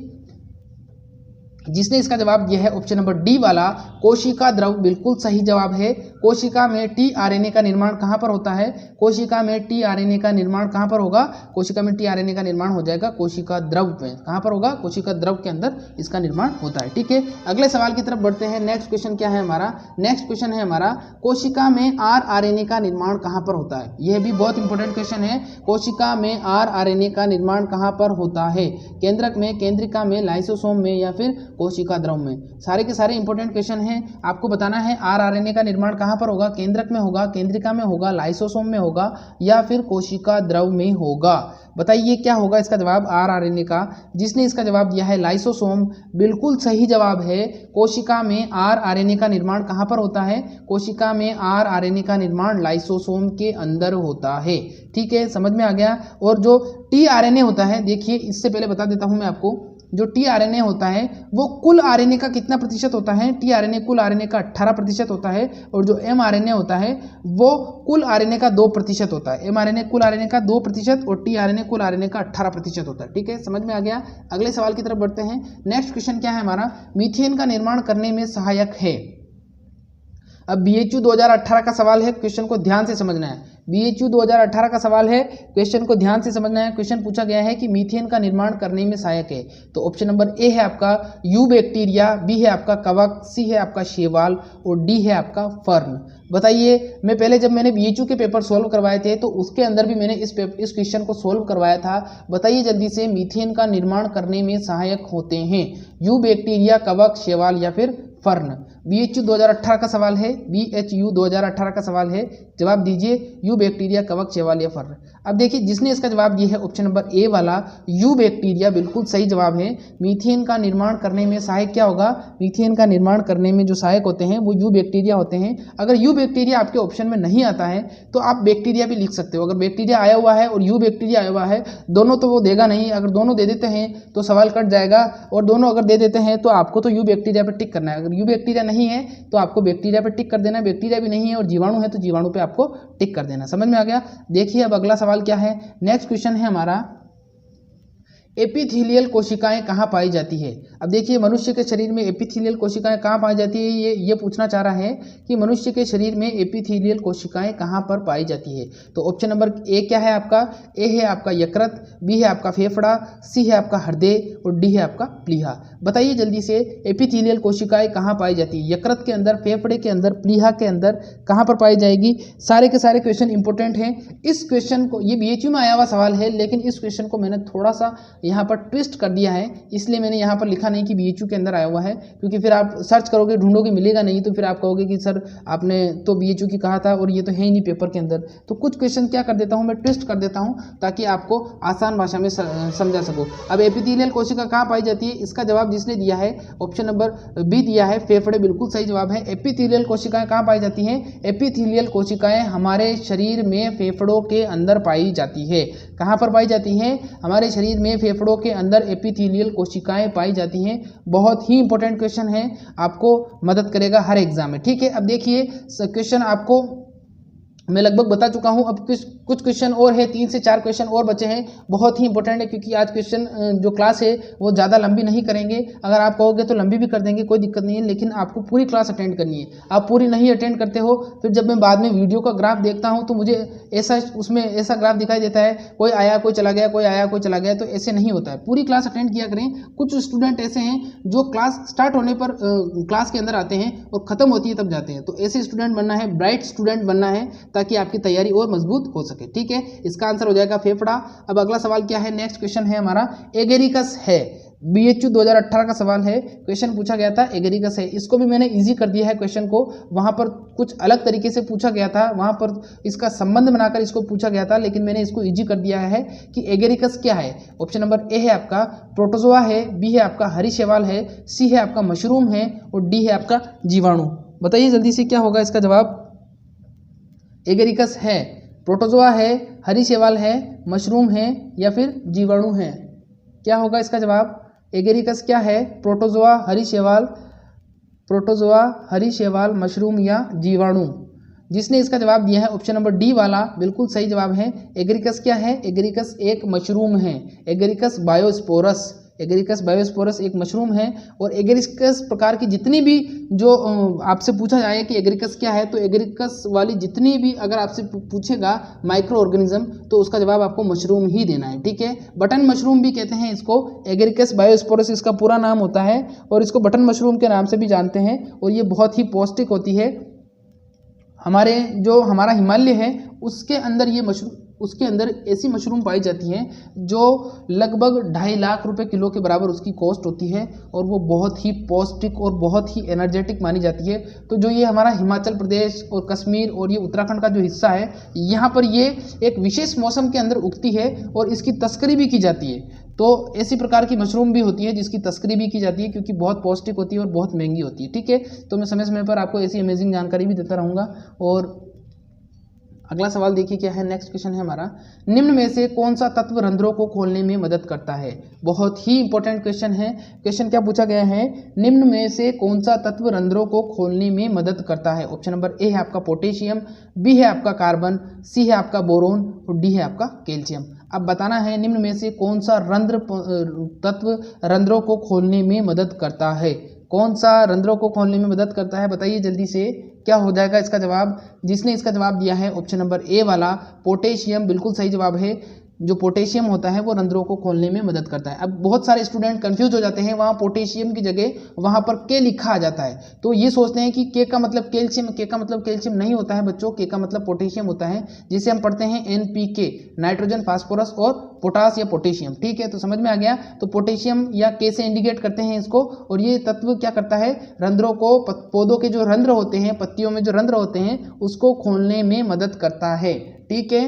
जिसने इसका जवाब दिया है ऑप्शन नंबर डी वाला कोशिका द्रव, बिल्कुल सही जवाब है। कोशिका में टीआरएनए का निर्माण कहाँ पर होता है? कोशिका में टीआरएनए का निर्माण कहाँ पर होगा? कोशिका में टीआरएनए का निर्माण हो जाएगा कोशिका द्रव में। कहाँ पर होगा? कोशिका द्रव के अंदर इसका निर्माण होता है। ठीक है, अगले सवाल की तरफ बढ़ते हैं। नेक्स्ट क्वेश्चन क्या है हमारा? नेक्स्ट क्वेश्चन है हमारा, कोशिका में आरआरएनए का निर्माण कहाँ पर होता है? यह भी बहुत इंपॉर्टेंट क्वेश्चन है। कोशिका में आरआरएनए का निर्माण कहाँ पर होता है? केंद्रक में, केंद्रिका में, लाइसोसोम में या फिर कोशिका द्रव में? सारे के सारे इंपॉर्टेंट क्वेश्चन हैं। आपको बताना है आरआरएनए का निर्माण कहाँ पर होगा? केंद्रक में होगा, केंद्रिका में होगा, लाइसोसोम में होगा या फिर कोशिका द्रव में होगा? बताइए क्या होगा इसका जवाब आरआरएनए का। जिसने इसका जवाब दिया है लाइसोसोम, बिल्कुल सही जवाब है। कोशिका में आरआरएनए का निर्माण कहाँ पर होता है? कोशिका में आरआरएनए का निर्माण लाइसोसोम के अंदर होता है। ठीक है, समझ में आ गया। और जो टीआरएनए होता है, देखिए इससे पहले बता देता हूं मैं आपको, जो टीआरएनए होता है वो कुल आरएनए का कितना प्रतिशत होता है? टीआरएनए कुल आरएनए का 18% होता है, और जो एमआरएनए होता है वो कुल आरएनए का 2% होता है। एमआरएनए कुल आरएनए का 2% और टीआरएनए कुल आरएनए का 18% होता है। ठीक है, समझ में आ गया। अगले सवाल की तरफ बढ़ते हैं। नेक्स्ट क्वेश्चन क्या है हमारा? मीथेन का निर्माण करने में सहायक है। अब बीएचयू 2018 का सवाल है, क्वेश्चन को ध्यान से समझना है। बीएचयू 2018 का सवाल है, क्वेश्चन को ध्यान से समझना है। क्वेश्चन पूछा गया है कि मीथेन का निर्माण करने में सहायक है। तो ऑप्शन नंबर ए है आपका यू बैक्टीरिया, बी है आपका कवक, सी है आपका शैवाल और डी है आपका फर्न। बताइए, जब मैंने बीएचयू के पेपर सोल्व करवाए थे तो उसके अंदर भी मैंने इस क्वेश्चन को सोल्व करवाया था। बताइए जल्दी से, मीथेन का निर्माण करने में सहायक होते हैं यू बैक्टीरिया, कवक, शैवाल या फिर फर्न। बीएचयू 2018 का सवाल है, बीएचयू 2018 का सवाल है। जवाब दीजिए यू बैक्टीरिया, कवक, शैवाल या फर्न। अब देखिए जिसने इसका जवाब दिया है ऑप्शन नंबर ए वाला यू बैक्टीरिया, बिल्कुल सही जवाब है। मीथेन का निर्माण करने में सहायक क्या होगा? मीथेन का निर्माण करने में जो सहायक होते हैं वो यू बैक्टीरिया होते हैं। अगर यू बैक्टीरिया आपके ऑप्शन में नहीं आता है तो आप बैक्टीरिया भी लिख सकते हो। अगर बैक्टीरिया आया हुआ है और यू बैक्टीरिया आया हुआ है, दोनों तो वो देगा नहीं। अगर दोनों दे देते हैं तो सवाल कट जाएगा, और दोनों अगर दे देते हैं तो आपको तो यू बैक्टीरिया पर टिक करना है। अगर यू बैक्टीरिया नहीं है तो आपको बैक्टीरिया पर टिक कर देना है। बैक्टीरिया भी नहीं है और जीवाणु है तो जीवाणु पे आपको टिक कर देना। समझ में आ गया। देखिए अब अगला सवाल क्या है। नेक्स्ट क्वेश्चन है हमारा, एपिथेलियल कोशिकाएं कहाँ पाई जाती है? अब देखिए मनुष्य के शरीर में एपिथेलियल कोशिकाएं कहाँ पाई जाती है, ये पूछना चाह रहा है कि मनुष्य के शरीर में एपिथेलियल कोशिकाएं कहाँ पर पाई जाती है। तो ऑप्शन नंबर ए क्या है आपका? ए है आपका यकृत, बी है आपका फेफड़ा, सी है आपका हृदय और डी है आपका प्लीहा। बताइए जल्दी से, एपिथेलियल कोशिकाएं कहाँ पाई जाती है? यकृत के अंदर, फेफड़े के अंदर, प्लीहा के अंदर, कहाँ पर पाई जाएगी? सारे के सारे क्वेश्चन इंपॉर्टेंट हैं। इस क्वेश्चन को, ये बीएचयू में आया हुआ सवाल है, लेकिन इस क्वेश्चन को मैंने थोड़ा सा यहाँ पर ट्विस्ट कर दिया है, इसलिए मैंने यहाँ पर लिखा नहीं कि बीएचयू के अंदर आया हुआ है, क्योंकि फिर आप सर्च करोगे, ढूंढोगे, मिलेगा नहीं, तो फिर आप कहोगे कि सर आपने तो बीएचयू की कहा था और ये तो है ही नहीं पेपर के अंदर। तो कुछ क्वेश्चन क्या कर देता हूँ मैं, ट्विस्ट कर देता हूँ ताकि आपको आसान भाषा में समझा सको। अब एपिथेलियल कोशिका कहाँ पाई जाती है? इसका जवाब जिसने दिया है ऑप्शन नंबर बी दिया है, फेफड़े, बिल्कुल सही जवाब है। एपिथेलियल कोशिकाएं कहाँ पाई जाती हैं? एपिथेलियल कोशिकाएं हमारे शरीर में फेफड़ों के अंदर पाई जाती है। कहाँ पर पाई जाती हैं? हमारे शरीर में फेफड़ों के अंदर एपिथेलियल कोशिकाएं पाई जाती हैं। बहुत ही इंपॉर्टेंट क्वेश्चन है, आपको मदद करेगा हर एग्जाम में। ठीक है, अब देखिए क्वेश्चन आपको मैं लगभग बता चुका हूं। अब कुछ क्वेश्चन और है, 3 से 4 क्वेश्चन और बचे हैं, बहुत ही इंपॉर्टेंट है, क्योंकि आज क्वेश्चन जो क्लास है वो ज़्यादा लंबी नहीं करेंगे। अगर आप कहोगे तो लंबी भी कर देंगे, कोई दिक्कत नहीं है, लेकिन आपको पूरी क्लास अटेंड करनी है। आप पूरी नहीं अटेंड करते हो, फिर जब मैं बाद में वीडियो का ग्राफ देखता हूँ तो मुझे उसमें ऐसा ग्राफ दिखाई देता है, कोई आया कोई चला गया, कोई आया कोई चला गया। तो ऐसे नहीं होता है, पूरी क्लास अटेंड किया करें। कुछ स्टूडेंट ऐसे हैं जो क्लास स्टार्ट होने पर क्लास के अंदर आते हैं और ख़त्म होती है तब जाते हैं। तो ऐसे स्टूडेंट बनना है, ब्राइट स्टूडेंट बनना है, ताकि आपकी तैयारी और मजबूत हो सके। ठीक है, इसका आंसर हो जाएगा फेफड़ा। अब अगला सवाल क्या है? नेक्स्ट क्वेश्चन है हमारा, एगेरिकस है। BHU 2018 का सवाल है, क्वेश्चन पूछा गया था एग्रीकस है। इसको भी मैंने इजी कर दिया है क्वेश्चन को, वहाँ पर कुछ अलग तरीके से पूछा गया था, वहाँ पर इसका संबंध बनाकर इसको पूछा गया था, लेकिन मैंने इसको इजी कर दिया है कि एग्रीकस क्या है। ऑप्शन नंबर ए है आपका प्रोटोजोआ है, बी है आपका हरी शैवाल है, सी है आपका मशरूम है और डी है आपका जीवाणु। बताइए जल्दी से क्या होगा इसका जवाब। एग्रीकस है, प्रोटोजोआ है, हरी शैवाल है, मशरूम है या फिर जीवाणु है, क्या होगा इसका जवाब। एगेरिकस क्या है, प्रोटोजोआ, हरी शैवाल, मशरूम या जीवाणु। जिसने इसका जवाब दिया है ऑप्शन नंबर डी वाला बिल्कुल सही जवाब है। एगेरिकस क्या है, एगेरिकस एक मशरूम है, एगेरिकस बायोस्पोरस एक मशरूम है। और एगेरिकस प्रकार की जितनी भी जो आपसे पूछा जाए कि एगेरिकस क्या है, तो एगेरिकस वाली जितनी भी अगर आपसे पूछेगा माइक्रो ऑर्गेनिज्म, तो उसका जवाब आपको मशरूम ही देना है, ठीक है। बटन मशरूम भी कहते हैं इसको, एगेरिकस बायोस्पोरस इसका पूरा नाम होता है और इसको बटन मशरूम के नाम से भी जानते हैं। और ये बहुत ही पौष्टिक होती है। हमारा हिमालय है उसके अंदर ऐसी मशरूम पाई जाती है जो लगभग 2.5 लाख रुपए किलो के बराबर उसकी कॉस्ट होती है और वो बहुत ही पौष्टिक और बहुत ही एनर्जेटिक मानी जाती है। तो जो ये हमारा हिमाचल प्रदेश और कश्मीर और ये उत्तराखंड का जो हिस्सा है, यहाँ पर ये एक विशेष मौसम के अंदर उगती है और इसकी तस्करी भी की जाती है। तो ऐसी प्रकार की मशरूम भी होती है जिसकी तस्करी भी की जाती है, क्योंकि बहुत पौष्टिक होती है और बहुत महंगी होती है, ठीक है। तो मैं समय समय पर आपको ऐसी अमेजिंग जानकारी भी देता रहूँगा। और अगला सवाल देखिए क्या है, नेक्स्ट क्वेश्चन है हमारा, निम्न में से कौन सा तत्व रंध्रों को खोलने में मदद करता है। बहुत ही इंपॉर्टेंट क्वेश्चन है। क्वेश्चन क्या पूछा गया है, निम्न में से कौन सा तत्व रंध्रों को खोलने में मदद करता है। ऑप्शन नंबर ए है आपका पोटेशियम, बी है आपका कार्बन, सी है आपका बोरोन और डी है आपका कैल्शियम। अब बताना है निम्न में से कौन सा तत्व रंध्रों को खोलने में मदद करता है। कौन सा रंध्रों को खोलने में मदद करता है, बताइए जल्दी से क्या हो जाएगा इसका जवाब। जिसने इसका जवाब दिया है ऑप्शन नंबर ए वाला पोटेशियम, बिल्कुल सही जवाब है। जो पोटेशियम होता है वो रंध्रों को खोलने में मदद करता है। अब बहुत सारे स्टूडेंट कंफ्यूज हो जाते हैं, वहाँ पोटेशियम की जगह वहाँ पर के लिखा आ जाता है, तो ये सोचते हैं कि के का मतलब कैल्शियम, के का मतलब कैल्शियम नहीं होता है बच्चों, के का मतलब पोटेशियम होता है, जिसे हम पढ़ते हैं NPK, नाइट्रोजन, फास्फोरस और पोटास या पोटेशियम, ठीक है। तो समझ में आ गया। तो पोटेशियम या के से इंडिकेट करते हैं इसको। और ये तत्व क्या करता है, रंध्रों को, पौधों के जो रंध्र होते हैं, पत्तियों में जो रंध्र होते हैं, उसको खोलने में मदद करता है, ठीक है।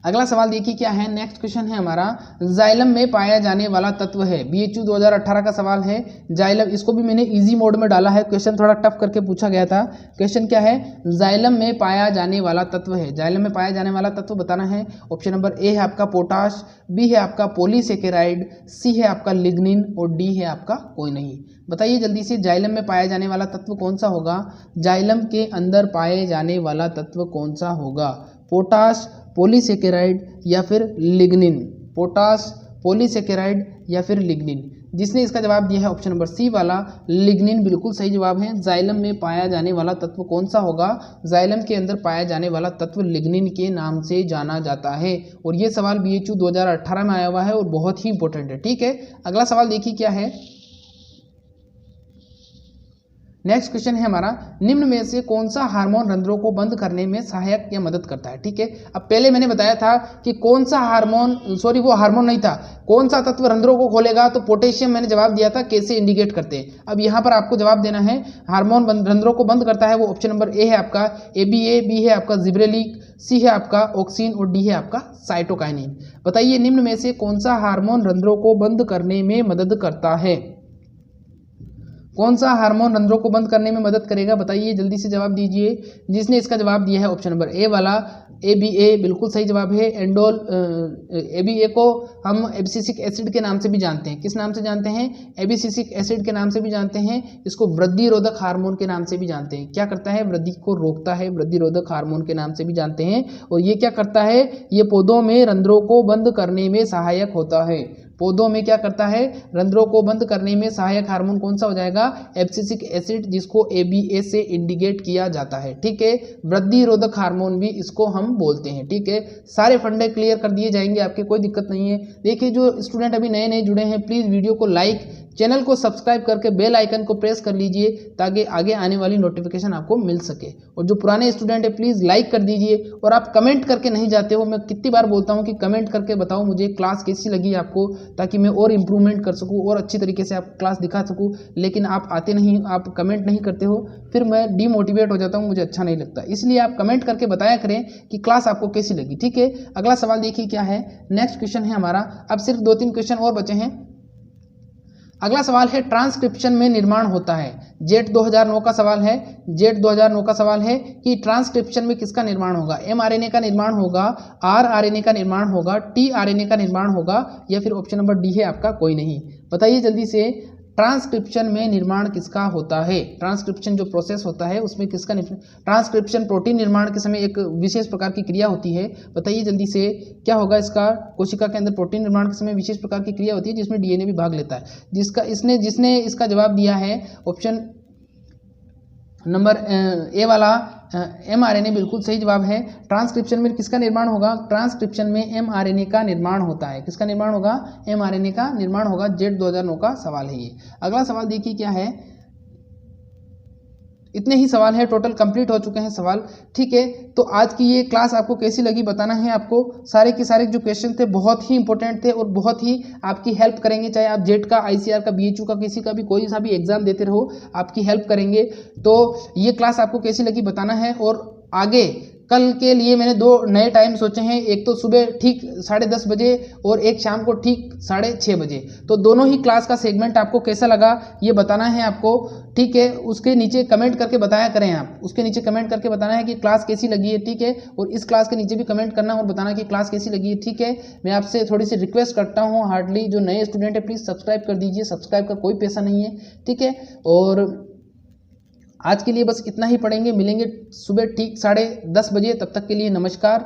अगला सवाल देखिए क्या है, नेक्स्ट क्वेश्चन है हमारा, जाइलम में पाया जाने वाला तत्व है। BHU 2018 का सवाल है जाइलम। इसको भी मैंने इजी मोड में डाला है, क्वेश्चन थोड़ा टफ करके पूछा गया था। क्वेश्चन क्या है, जाइलम में पाया जाने वाला तत्व है। जाइलम में पाया जाने वाला तत्व बताना है। ऑप्शन नंबर ए है आपका पोटाश, बी है आपका पॉलीसेकेराइड, सी है आपका लिग्निन और डी है आपका कोई नहीं। बताइए जल्दी से जाइलम में पाया जाने वाला तत्व कौन सा होगा। जाइलम के अंदर पाए जाने वाला तत्व कौन सा होगा, पोटाश, पॉलीसेकेराइड या फिर लिग्निन। पोटाश, पॉलीसेकेराइड या फिर लिग्निन। जिसने इसका जवाब दिया है ऑप्शन नंबर सी वाला लिग्निन, बिल्कुल सही जवाब है। जाइलम में पाया जाने वाला तत्व कौन सा होगा, जाइलम के अंदर पाया जाने वाला तत्व लिग्निन के नाम से जाना जाता है। और ये सवाल BHU 2018 में आया हुआ है और बहुत ही इंपॉर्टेंट है, ठीक है। अगला सवाल देखिए क्या है, नेक्स्ट क्वेश्चन है हमारा, निम्न में से कौन सा हार्मोन रंध्रों को बंद करने में सहायक या मदद करता है, ठीक है। अब पहले मैंने बताया था कि कौन सा हार्मोन, सॉरी वो हार्मोन नहीं था, कौन सा तत्व रंध्रों को खोलेगा, तो पोटेशियम मैंने जवाब दिया था, कैसे इंडिकेट करते हैं। अब यहाँ पर आपको जवाब देना है, हार्मोन रंध्रों को बंद करता है वो ऑप्शन नंबर ए है आपका ABA, बी है आपका जिब्रेलिक, सी है आपका ऑक्सिन और डी है आपका साइटोकाइनिन। बताइए निम्न में से कौन सा हार्मोन रंध्रों को बंद करने में मदद करता है। कौन सा हार्मोन रंध्रों को बंद करने में मदद करेगा, बताइए जल्दी से जवाब दीजिए। जिसने इसका जवाब दिया है ऑप्शन नंबर ए वाला ABA, बिल्कुल सही जवाब है। एंडोल ABA को हम एब्सिसिक एसिड के नाम से भी जानते हैं। किस नाम से जानते हैं, एब्सिसिक एसिड के नाम से भी जानते हैं। इसको वृद्धि रोधक हार्मोन के नाम से भी जानते हैं। क्या करता है, वृद्धि को रोकता है, वृद्धि रोधक हार्मोन के नाम से भी जानते हैं। और ये क्या करता है, ये पौधों में रंध्रों को बंद करने में सहायक होता है। पौधों में क्या करता है, रंध्रों को बंद करने में सहायक हार्मोन कौन सा हो जाएगा, एब्सिसिक एसिड, जिसको ABA से इंडिकेट किया जाता है, ठीक है। वृद्धि रोधक हार्मोन भी इसको हम बोलते हैं, ठीक है। सारे फंडे क्लियर कर दिए जाएंगे आपके, कोई दिक्कत नहीं है। देखिए जो स्टूडेंट अभी नए नए जुड़े हैं, प्लीज़ वीडियो को लाइक चैनल को सब्सक्राइब करके बेल आइकन को प्रेस कर लीजिए ताकि आगे आने वाली नोटिफिकेशन आपको मिल सके। और जो पुराने स्टूडेंट है प्लीज़ लाइक कर दीजिए। और आप कमेंट करके नहीं जाते हो, मैं कितनी बार बोलता हूँ कि कमेंट करके बताओ मुझे क्लास कैसी लगी आपको, ताकि मैं और इम्प्रूवमेंट कर सकूँ और अच्छी तरीके से आप क्लास दिखा सकूँ। लेकिन आप आते नहीं, आप कमेंट नहीं करते हो, फिर मैं डीमोटिवेट हो जाता हूँ, मुझे अच्छा नहीं लगता। इसलिए आप कमेंट करके बताया करें कि क्लास आपको कैसी लगी। ठीक है, अगला सवाल देखिए क्या है। नेक्स्ट क्वेश्चन है हमारा, अब सिर्फ 2-3 क्वेश्चन और बचे हैं। अगला सवाल है ट्रांसक्रिप्शन में निर्माण होता है। जेट 2009 का सवाल है, जेट 2009 का सवाल है कि ट्रांसक्रिप्शन में किसका निर्माण होगा। mRNA का निर्माण होगा, rRNA का निर्माण होगा, tRNA का निर्माण होगा, या फिर ऑप्शन नंबर डी है आपका कोई नहीं। बताइए जल्दी से, ट्रांसक्रिप्शन में निर्माण किसका होता है। ट्रांसक्रिप्शन जो प्रोसेस होता है उसमें किसका ट्रांसक्रिप्शन प्रोटीन निर्माण के समय एक विशेष प्रकार की क्रिया होती है। बताइए जल्दी से क्या होगा इसका। कोशिका के अंदर प्रोटीन निर्माण के समय विशेष प्रकार की क्रिया होती है जिसमें डीएनए भी भाग लेता है। जिसने इसका जवाब दिया है ऑप्शन नंबर ए वाला mRNA बिल्कुल सही जवाब है। ट्रांसक्रिप्शन में किसका निर्माण होगा। ट्रांसक्रिप्शन में mRNA का निर्माण होता है। किसका निर्माण होगा। mRNA का निर्माण होगा। जेट 2009 का सवाल है ये। अगला सवाल देखिए क्या है। इतने ही सवाल है, टोटल कंप्लीट हो चुके हैं सवाल। ठीक है, तो आज की ये क्लास आपको कैसी लगी बताना है आपको। सारे के सारे जो क्वेश्चन थे बहुत ही इंपॉर्टेंट थे और बहुत ही आपकी हेल्प करेंगे। चाहे आप जेट का, ICR का, BHU का, किसी का भी कोई सा भी एग्जाम देते रहो, आपकी हेल्प करेंगे। तो ये क्लास आपको कैसी लगी बताना है। और आगे कल के लिए मैंने 2 नए टाइम सोचे हैं, एक तो सुबह ठीक 10:30 बजे और एक शाम को ठीक 6:30 बजे। तो दोनों ही क्लास का सेगमेंट आपको कैसा लगा ये बताना है आपको। ठीक है, उसके नीचे कमेंट करके बताया करें आप, उसके नीचे कमेंट करके बताना है कि क्लास कैसी लगी है। ठीक है, और इस क्लास के नीचे भी कमेंट करना और बताना कि क्लास कैसी लगी है। ठीक है, मैं आपसे थोड़ी सी रिक्वेस्ट करता हूँ हार्डली, जो नए स्टूडेंट है प्लीज़ सब्सक्राइब कर दीजिए। सब्सक्राइब का कोई पैसा नहीं है। ठीक है, और आज के लिए बस इतना ही पढ़ेंगे। मिलेंगे सुबह ठीक 10:30 बजे। तब तक के लिए नमस्कार।